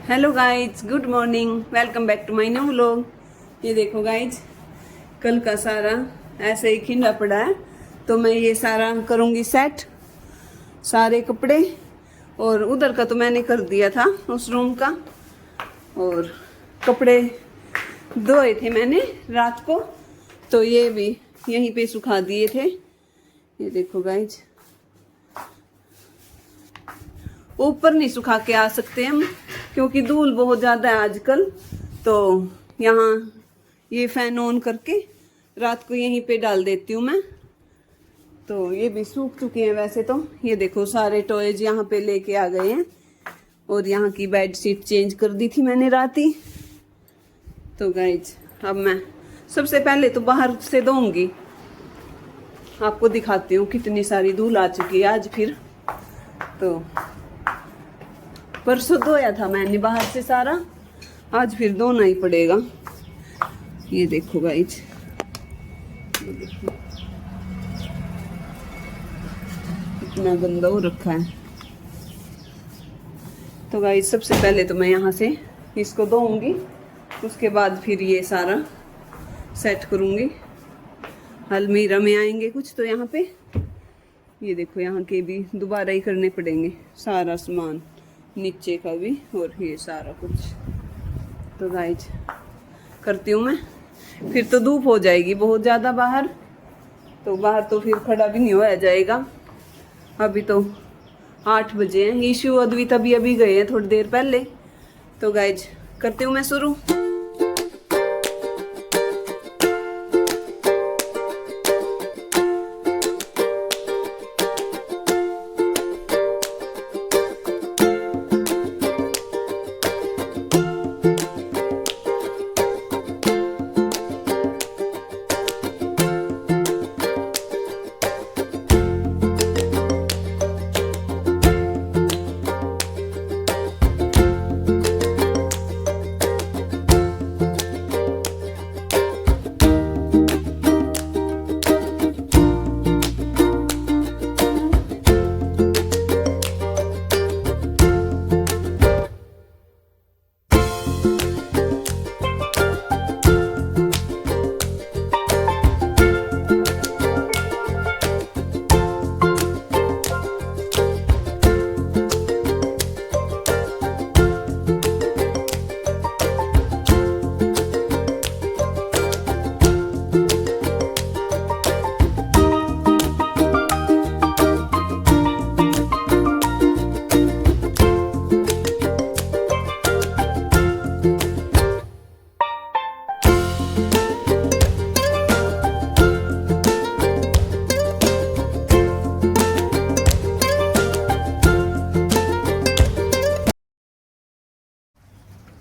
Hello guys, good morning, welcome back to my new vlog. ये देखो guys, कल का सारा ऐसे ही खिंडा पड़ा है, तो मैं ये सारा करूँगी सेट, सारे कपड़े। और उधर का तो मैंने कर दिया था, उस रूम का। और कपड़े धोए थे मैंने रात को, तो ये भी यहीं पे सुखा दिए थे। ये देखो गाइज, ऊपर नहीं सुखा के आ सकते हम, क्योंकि धूल बहुत ज़्यादा है आजकल। तो यहाँ ये फैन ऑन करके रात को यहीं पे डाल देती हूँ मैं। तो ये भी सूख चुके हैं वैसे तो। ये देखो सारे टॉयज यहाँ पे लेके आ गए हैं। और यहाँ की बेड शीट चेंज कर दी थी मैंने रात ही। तो गाइज, अब मैं सबसे पहले तो बाहर से धोऊंगी। आपको दिखाती हूँ कितनी सारी धूल आ चुकी है आज फिर। तो परसों धोया था मैंने बाहर से सारा, आज फिर धोना ही पड़ेगा। ये देखो गाइज, इतना गंदा हो रखा है। तो गाइज, सबसे पहले तो मैं यहाँ से इसको धोऊंगी, उसके बाद फिर ये सारा सेट करूँगी। अलमीरा में आएंगे कुछ तो यहाँ पे। ये देखो, यहाँ के भी दोबारा ही करने पड़ेंगे सारा सामान, नीचे का भी और ये सारा कुछ। तो गाइज, करती हूँ मैं। फिर तो धूप हो जाएगी बहुत ज़्यादा बाहर, तो बाहर तो फिर खड़ा भी नहीं होया जाएगा। अभी तो 8 बजे हैं। ईशु अद्वित अभी गए हैं थोड़ी देर पहले। तो गाइज, करती हूँ मैं शुरू।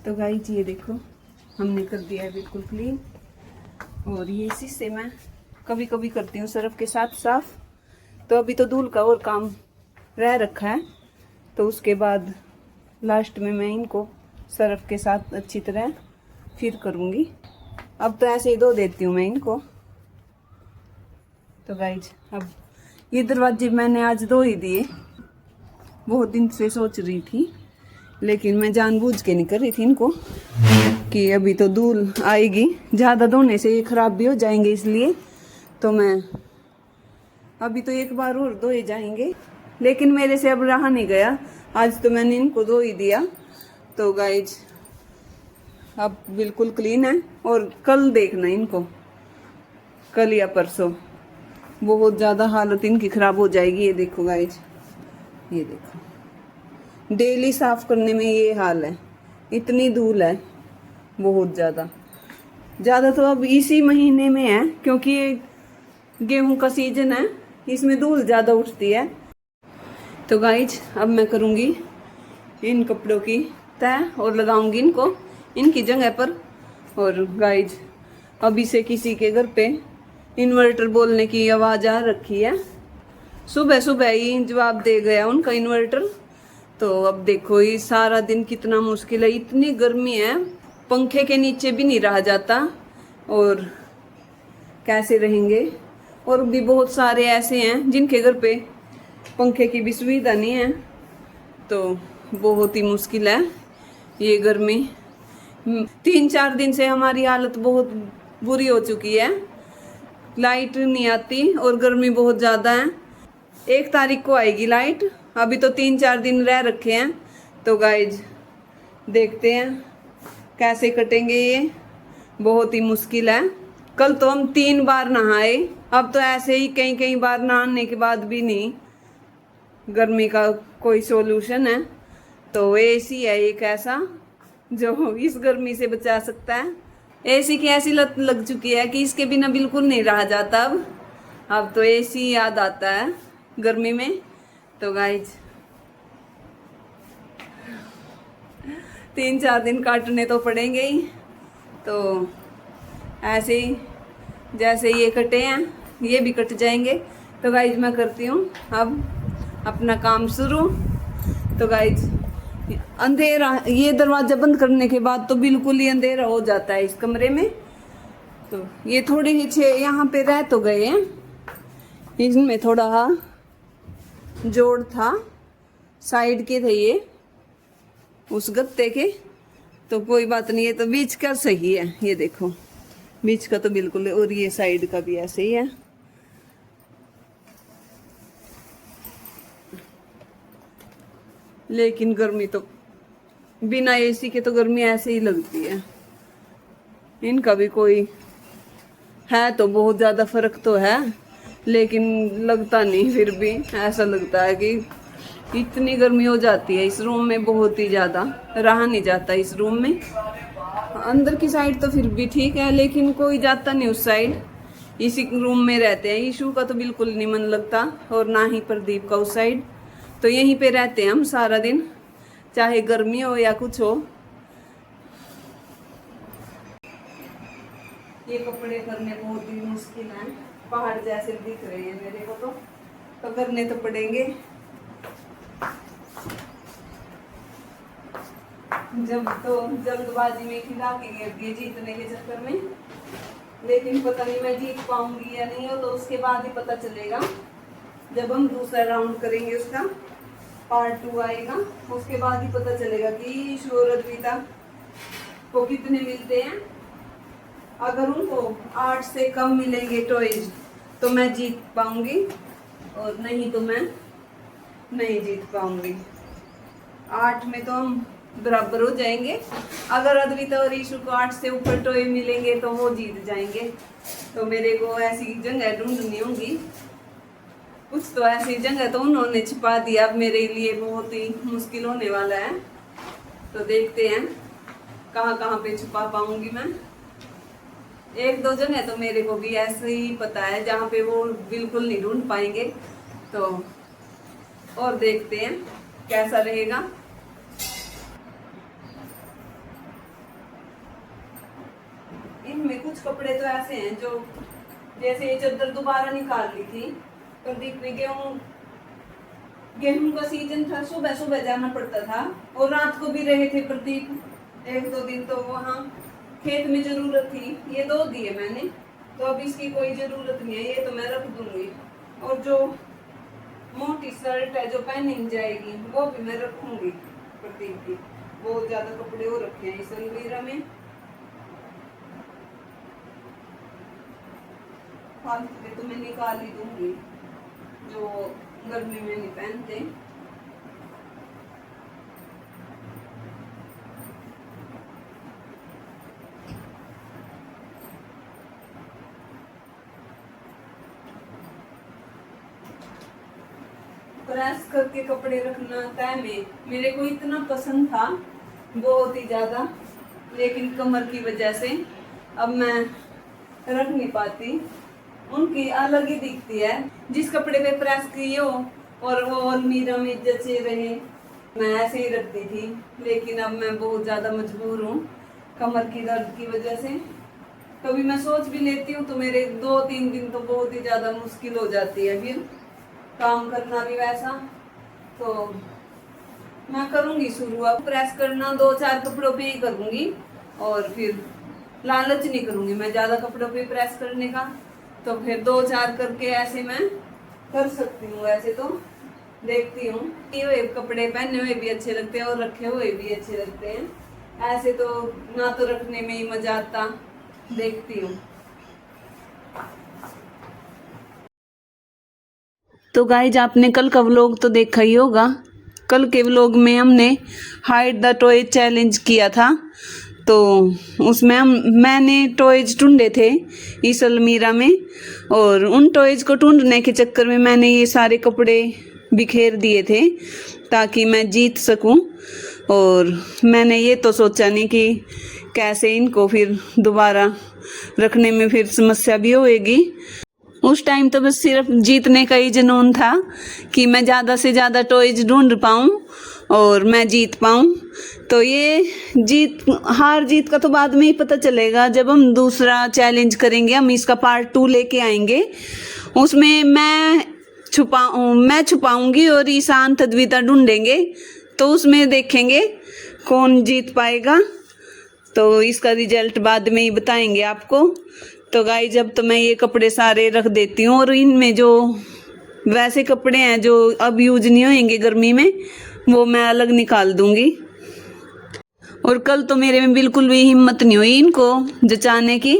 तो गाइस, ये देखो, हमने कर दिया है बिल्कुल क्लीन। और ये इसी से मैं कभी कभी करती हूँ सर्फ के साथ साफ। तो अभी तो धूल का और काम रह रखा है, तो उसके बाद लास्ट में मैं इनको सर्फ के साथ अच्छी तरह फिर करूँगी। अब तो ऐसे ही धो देती हूँ मैं इनको। तो गाइज, अब ये दरवाजे मैंने आज धो ही दिए। बहुत दिन से सोच रही थी, लेकिन मैं जानबूझ के नहीं कर रही थी इनको, कि अभी तो धूल आएगी, ज़्यादा धोने से ये खराब भी हो जाएंगे, इसलिए तो मैं अभी तो एक बार और धोए जाएंगे। लेकिन मेरे से अब रहा नहीं गया, आज तो मैंने इनको धो ही दिया। तो गाइज, अब बिल्कुल क्लीन है। और कल देखना इनको, कल या परसों बहुत ज़्यादा हालत इनकी ख़राब हो जाएगी। ये देखो गाइज, ये देखो, डेली साफ करने में ये हाल है। इतनी धूल है बहुत ज़्यादा तो अब इसी महीने में है, क्योंकि ये गेहूं का सीजन है, इसमें धूल ज़्यादा उठती है। तो गाइज, अब मैं करूँगी इन कपड़ों की तह और लगाऊंगी इनको इनकी जगह पर। और गाइज, अभी से किसी के घर पे इन्वर्टर बोलने की आवाज़ आ रखी है। सुबह सुबह ही जवाब दे गया उनका इन्वर्टर। तो अब देखो, ये सारा दिन कितना मुश्किल है, इतनी गर्मी है, पंखे के नीचे भी नहीं रहा जाता। और कैसे रहेंगे। और भी बहुत सारे ऐसे हैं जिनके घर पे पंखे की भी सुविधा नहीं है, तो बहुत ही मुश्किल है। ये गर्मी 3-4 दिन से हमारी हालत बहुत बुरी हो चुकी है। लाइट नहीं आती और गर्मी बहुत ज़्यादा है। 1 तारीख को आएगी लाइट, अभी तो 3-4 दिन रह रखे हैं। तो गाइज देखते हैं कैसे कटेंगे ये, बहुत ही मुश्किल है। कल तो हम 3 बार नहाए, अब तो ऐसे ही कई बार नहाने के बाद भी नहीं गर्मी का कोई सोल्यूशन है। तो एसी है एक ऐसा जो इस गर्मी से बचा सकता है। एसी की ऐसी लत लग चुकी है कि इसके बिना बिल्कुल नहीं रहा जाता। अब तो एसी याद आता है गर्मी में। तो गाइज 3-4 दिन काटने तो पड़ेंगे ही। तो ऐसे ही जैसे ये कटे हैं ये भी कट जाएंगे। तो गाइज मैं करती हूँ अब अपना काम शुरू। तो गाइज अंधेरा, ये दरवाज़ा बंद करने के बाद तो बिल्कुल ही अंधेरा हो जाता है इस कमरे में। तो ये थोड़े ही यहाँ पे रह तो गए हैं, इनमें थोड़ा जोड़ था, साइड के थे ये उस गत्ते के। तो कोई बात नहीं, ये तो बीच का सही है। ये देखो बीच का तो बिल्कुल, और ये साइड का भी ऐसे ही है। लेकिन गर्मी तो बिना एसी के तो गर्मी ऐसे ही लगती है। इनका भी कोई है तो बहुत ज़्यादा फर्क तो है, लेकिन लगता नहीं। फिर भी ऐसा लगता है कि इतनी गर्मी हो जाती है इस रूम में, बहुत ही ज़्यादा रहा नहीं जाता इस रूम में। अंदर की साइड तो फिर भी ठीक है, लेकिन कोई जाता नहीं उस साइड, इसी रूम में रहते हैं। ईशू का तो बिल्कुल नहीं मन लगता, और ना ही प्रदीप का उस साइड। तो यहीं पे रहते हैं हम सारा दिन, चाहे गर्मी हो या कुछ हो। ये कपड़े करने बहुत ही मुश्किल है, पहाड़ जैसे दिख रहे हैं मेरे को। तो करने तो पड़ेंगे। जब तो जल्दबाजी में खिला के गिर गई जीतने के चक्कर में, लेकिन पता नहीं मैं जीत पाऊंगी या नहीं। हो तो उसके बाद ही पता चलेगा, जब हम दूसरा राउंड करेंगे, उसका पार्ट 2 आएगा, उसके बाद ही पता चलेगा कि अद्विता को कितने मिलते हैं। अगर उनको 8 से कम मिलेंगे टॉयज तो मैं जीत पाऊंगी, और नहीं तो मैं नहीं जीत पाऊंगी। 8 में तो हम बराबर हो जाएंगे। अगर अद्विता और ईशु को 8 से ऊपर टॉय मिलेंगे तो वो जीत जाएंगे। तो मेरे को ऐसी जगह ढूंढनी होगी, कुछ तो ऐसी जगह तो उन्होंने छिपा दिया, अब मेरे लिए बहुत ही मुश्किल होने वाला है। तो देखते हैं कहाँ कहाँ पे छुपा पाऊंगी मैं। 1-2 जगह तो मेरे को भी ऐसे ही पता है जहाँ पे वो बिल्कुल नहीं ढूंढ पाएंगे। तो और देखते हैं कैसा रहेगा। इनमें कुछ कपड़े तो ऐसे हैं जो, जैसे ये चादर दोबारा निकाल ली थी प्रदीप ने। गेहूं का सीजन था, सुबह सुबह जाना पड़ता था, और रात को भी रहे थे प्रदीप 1-2 दिन। तो वहाँ खेत में जरूरत थी, ये 2 दिए मैंने। तो अब इसकी कोई जरूरत नहीं है, ये तो मैं रख दूंगी। और जो मोटी शर्ट है जो पहनी जाएगी वो भी मैं रखूंगी प्रदीप की। बहुत ज्यादा कपड़े हो रखे हैं इस अलमीरा में, फालतू के तो मैं निकाल ही दूंगी जो गर्मी में नहीं पहनते। प्रेस करके कपड़े रखना तय में मेरे को इतना पसंद था, बहुत ही ज्यादा, लेकिन कमर की वजह से अब मैं रख नहीं पाती। उनकी अलग ही दिखती है, जिस कपड़े पे प्रेस किए हो और वो अलमीरा में जचे रहे, मैं ऐसे ही रखती थी। लेकिन अब मैं बहुत ज़्यादा मजबूर हूँ कमर की दर्द की वजह से। कभी मैं सोच भी लेती हूँ तो मेरे 2-3 दिन तो बहुत ही ज़्यादा मुश्किल हो जाती है, फिर काम करना भी वैसा। तो मैं करूँगी शुरू, अब प्रेस करना 2-4 कपड़ों पे ही करूँगी, और फिर लालच नहीं करूँगी मैं ज़्यादा कपड़ों पे प्रेस करने का। तो फिर 2-4 करके ऐसे मैं कर सकती हूँ। ऐसे तो देखती हूँ, ये हुए कपड़े पहने हुए भी अच्छे लगते हैं और रखे हुए भी अच्छे लगते हैं। ऐसे तो ना तो रखने में ही मजा आता। देखती हूँ। तो गाइज आपने कल का व्लॉग तो देखा ही होगा। कल के व्लॉग में हमने हाइड द टॉय चैलेंज किया था। तो उसमें मैंने टॉयज ढूंढे थे इस अलमीरा में, और उन टॉयज को ढूंढने के चक्कर में मैंने ये सारे कपड़े बिखेर दिए थे ताकि मैं जीत सकूं। और मैंने ये तो सोचा नहीं कि कैसे इनको फिर दोबारा रखने में फिर समस्या भी होएगी। उस टाइम तो बस सिर्फ जीतने का ही जुनून था कि मैं ज़्यादा से ज़्यादा टॉयज ढूंढ पाऊँ और मैं जीत पाऊँ। तो ये हार जीत का तो बाद में ही पता चलेगा, जब हम दूसरा चैलेंज करेंगे। हम इसका पार्ट 2 लेके आएंगे। उसमें मैं छुपाऊंगी और ईशान तद्विता ढूंढेंगे। तो उसमें देखेंगे कौन जीत पाएगा। तो इसका रिजल्ट बाद में ही बताएंगे आपको। तो गाइस जब तो मैं ये कपड़े सारे रख देती हूँ, और इनमें जो वैसे कपड़े हैं जो अब यूज नहीं होंगे गर्मी में, वो मैं अलग निकाल दूंगी। और कल तो मेरे में बिल्कुल भी हिम्मत नहीं हुई इनको जचाने की,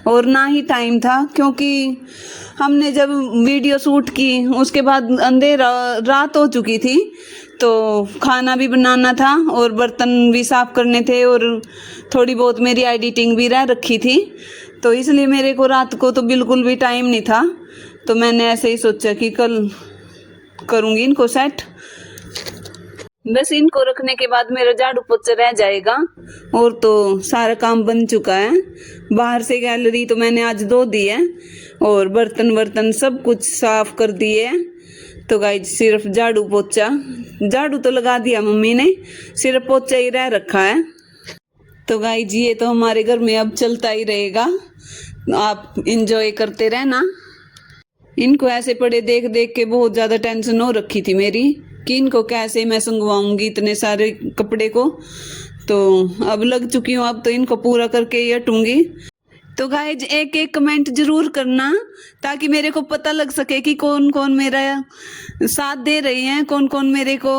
और ना ही टाइम था, क्योंकि हमने जब वीडियो शूट की उसके बाद अंधेरा रात हो चुकी थी। तो खाना भी बनाना था और बर्तन भी साफ करने थे, और थोड़ी बहुत मेरी एडिटिंग भी रह रखी थी। तो इसलिए मेरे को रात को तो बिल्कुल भी टाइम नहीं था। तो मैंने ऐसे ही सोचा कि कल करूँगी इनको सेट। बस इनको रखने के बाद मेरा झाड़ू पोछा रह जाएगा, और तो सारा काम बन चुका है। बाहर से गैलरी तो मैंने आज धो दी है, और बर्तन सब कुछ साफ कर दिए हैं। तो गाइज सिर्फ झाड़ू तो लगा दिया मम्मी ने, सिर्फ पोछा ही रह रखा है। तो गाइज ये तो हमारे घर में अब चलता ही रहेगा, आप इंजॉय करते रहना। इनको ऐसे पड़े देख देख के बहुत ज़्यादा टेंशन हो रखी थी मेरी कि इनको कैसे मैं संगवाऊंगी इतने सारे कपड़े को। तो अब लग चुकी हूँ, अब तो इनको पूरा करके ही हटूंगी। तो गाइज एक एक कमेंट जरूर करना, ताकि मेरे को पता लग सके कि कौन कौन मेरा साथ दे रहे हैं, कौन कौन मेरे को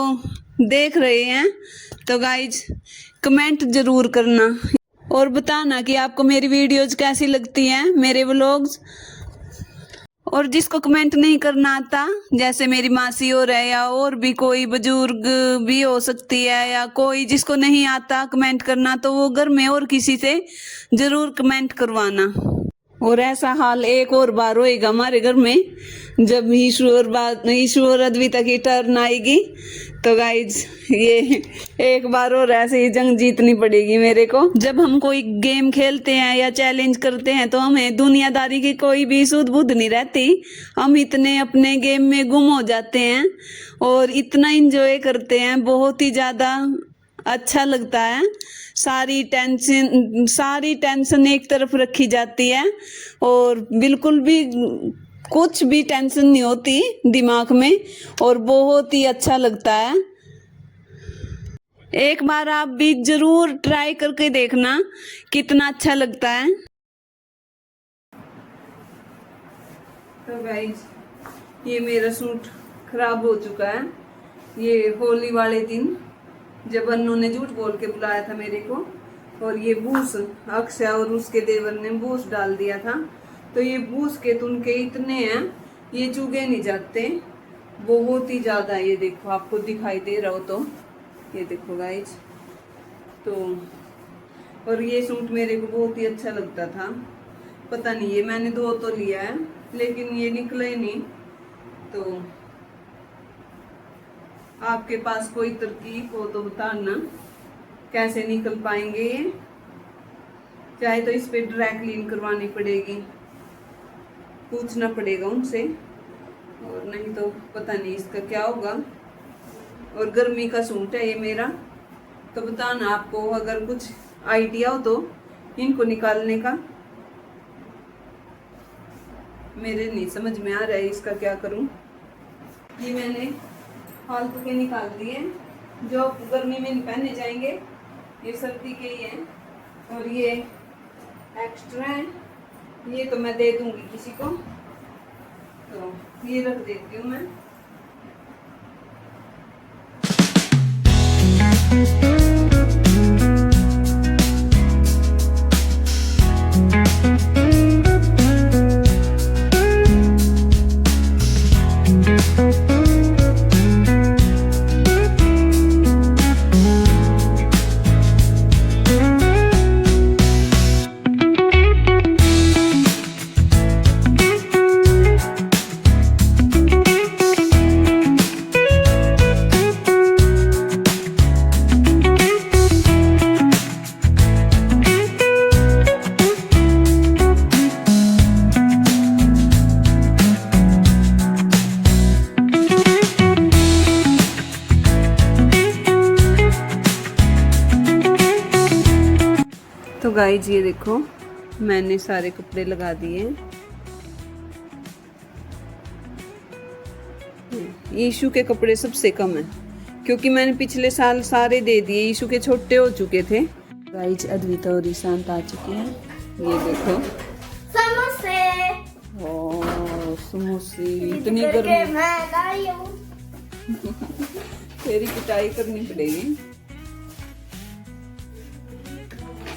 देख रहे हैं। तो गाइज कमेंट जरूर करना और बताना कि आपको मेरी वीडियोज कैसी लगती हैं, मेरे व्लॉग्स। और जिसको कमेंट नहीं करना आता, जैसे मेरी मासी हो रहा है या और भी कोई बुजुर्ग भी हो सकती है, या कोई जिसको नहीं आता कमेंट करना, तो वो घर में और किसी से जरूर कमेंट करवाना। और ऐसा हाल एक और बार होएगा हमारे घर में, जब ईश्वर अद्विता की टर्न आएगी। तो गाइज ये एक बार और ऐसे ही जंग जीतनी पड़ेगी मेरे को। जब हम कोई गेम खेलते हैं या चैलेंज करते हैं तो हमें दुनियादारी की कोई भी सुध बुध नहीं रहती। हम इतने अपने गेम में गुम हो जाते हैं और इतना एंजॉय करते हैं, बहुत ही ज़्यादा अच्छा लगता है। सारी टेंशन एक तरफ रखी जाती है और बिल्कुल भी कुछ भी टेंशन नहीं होती दिमाग में, और बहुत ही अच्छा लगता है। एक बार आप भी जरूर ट्राई करके देखना कितना अच्छा लगता है। तो गाइस ये मेरा सूट खराब हो चुका है। ये होली वाले दिन जब अन्नू ने झूठ बोल के बुलाया था मेरे को, और ये बूस अक्षय और उसके देवर ने बूस डाल दिया था। तो ये बूस के तुनके इतने हैं, ये चुगे नहीं जाते, बहुत ही ज्यादा। ये देखो, आपको दिखाई दे रहा हो तो ये देखो गाइज। तो और ये सूट मेरे को बहुत ही अच्छा लगता था। पता नहीं, ये मैंने 2 तो लिया है लेकिन ये निकला ही नहीं। तो आपके पास कोई तरकीब हो तो बताना कैसे निकल पाएंगे ये। चाहे तो इस पे ड्राई क्लीन करवानी पड़ेगी, पूछना पड़ेगा उनसे, और नहीं तो पता नहीं इसका क्या होगा। और गर्मी का सूट है ये मेरा। तो बताना आपको अगर कुछ आइडिया हो तो इनको निकालने का। मेरे नहीं समझ में आ रहा है इसका क्या करूं। ये मैंने फालतू के निकाल दिए, जो गर्मी में नहीं पहने जाएंगे, ये सर्दी के ही हैं। और ये एक्स्ट्रा है, ये तो मैं दे दूंगी किसी को। तो ये रख देती हूँ मैं। तो गाइज ये देखो मैंने सारे कपड़े लगा दिए। यीशु के कपड़े सबसे कम है क्योंकि मैंने पिछले साल सारे दे दिए, यीशु के छोटे हो चुके थे। गाइज अद्विता और ईशांत आ चुके हैं। ये देखो समोसे। ओह समोसे, इतनी गर्मी मैं लाई हूं। तेरी पिटाई करनी पड़ेगी।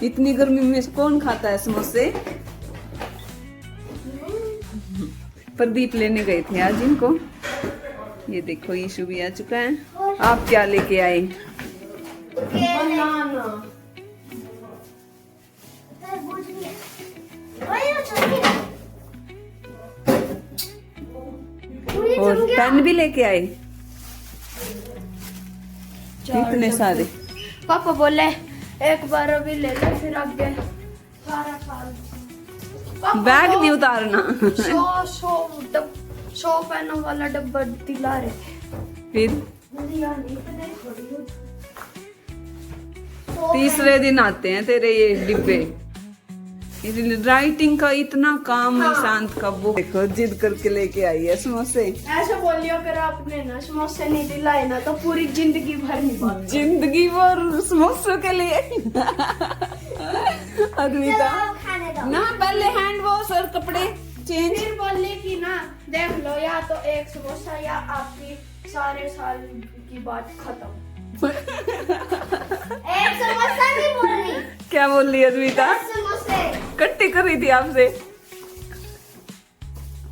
इतनी गर्मी में कौन खाता है समोसे? प्रदीप लेने गए थे आज इनको। ये देखो यीशु भी आ चुका है। आप क्या लेके आए? और पेन भी लेके आए इतने सारे। पापा बोले एक बार अभी ले ले फिर आगे सारा साल। बैग नहीं उतारना। 100 पेनों वाला डब्बा दिला रहे थे। फिर तीसरे दिन आते हैं तेरे ये डिब्बे। राइटिंग का इतना काम है शांत का। वो देखो जिद करके लेके आई है समोसे। ऐसा बोलियो अगर आपने ना समोसे नहीं दिलाए ना तो पूरी जिंदगी भर नहीं बात। जिंदगी भर समोसों के लिए। अद्विता ना पहले हैंड वॉश और कपड़े चेंज। फिर बोलने की ना देख लो या तो एक समोसा या आपकी सारे साल की बात खत्म। एक समोसा नहीं बोल रही। क्या बोल रही अद्विता? समोसे कट्टी कर रही थी आपसे।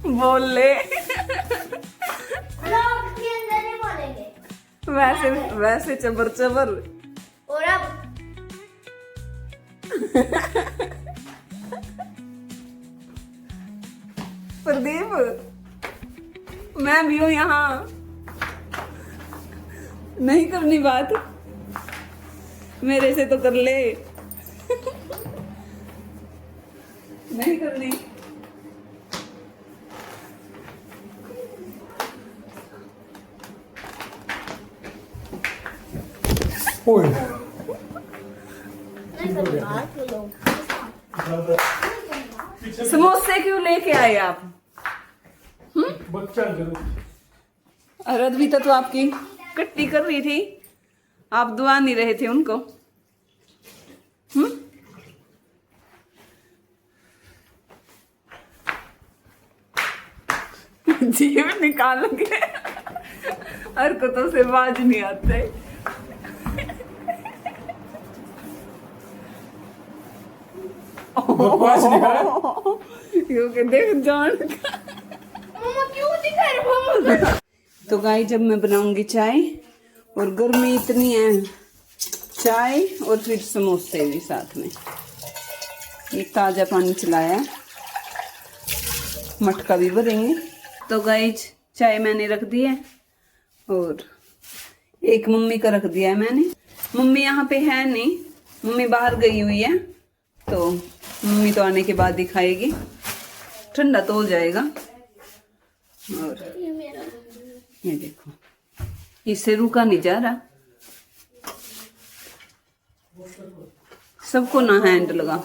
बोल ले। लोग के अंदर नहीं बोलेंगे। वैसे वैसे चबर चबर। और अब प्रदीप मैं भी हूँ यहाँ। नहीं करनी बात, मेरे से तो कर ले। नहीं करनी। समोसे क्यों लेके आए आप? बच्चा और अद्विता तो आपकी कट्टी कर रही थी, आप दुआ नहीं रहे थे उनको। जीव निकाल के हरकतों से बाज नहीं आते। क्योंकि देख जान मम्मा क्यों दिखा रहे हो? तो गाय जब मैं बनाऊंगी चाय और गर्मी इतनी है, चाय और फिर समोसे भी साथ में। एक ताजा पानी चलाया, मटका भी भरेंगे। तो गाय चाय मैंने रख दी है और एक मम्मी का रख दिया है मैंने। मम्मी यहाँ पे है नहीं, मम्मी बाहर गई हुई है, तो मम्मी तो आने के बाद ही खाएगी। ठंडा तो हो जाएगा। और ये देखो इससे रुका नहीं जा रहा, सबको ना हैंड लगा।